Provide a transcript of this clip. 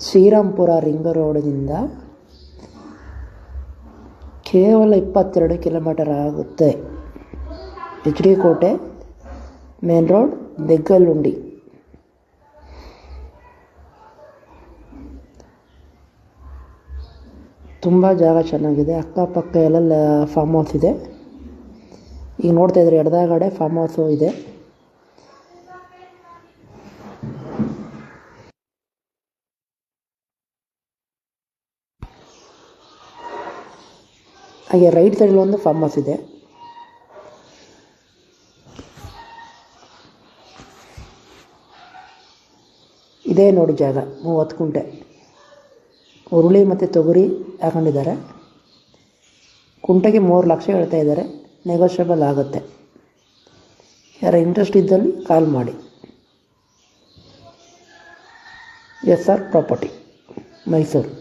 Srirampura ring ರೋಡಿನಿಂದ ಕೇವಲ 22 kilometre ಆಗುತ್ತೆ. H D ಕೋಟೆ ಮೇನ್ ರೋಡ್, ದೆಗ್ಗಲುಂಡಿ. ತುಂಬ ಜಾಗ ಚೆನ್ನಾಗಿದೆ. ಅಕ್ಕಪಕ್ಕ ಎಲ್ಲ ಫಾರ್ಮ್ ಹೌಸ್ ಇದೆ. ಈಗ ನೋಡ್ತಾ ಇದ್ರೆ ಎಡದಾಗಡೆ ಫಾರ್ಮ್ ಹೌಸು ಇದೆ. ಹಾಗೆ ರೈಟ್ ಸೈಡಲ್ಲಿ ಒಂದು ಫಾರ್ಮ್ ಹೌಸ್ ಇದೆ. ಇದೇ ನೋಡಿ ಜಾಗ 30 ಗುಂಟೆ. ಹುರುಳಿ ಮತ್ತು ತೊಗರಿ ಹಾಕೊಂಡಿದ್ದಾರೆ. ಕುಂಟೆಗೆ 3 ಲಕ್ಷ ಹೇಳ್ತಾ ಇದ್ದಾರೆ. ನೆಗೋಷಿಯಬಲ್ ಆಗುತ್ತೆ. ಯಾರ ಇಂಟ್ರೆಸ್ಟ್ ಇದ್ದಲ್ಲಿ ಕಾಲ್ ಮಾಡಿ. S R property, Mysuru.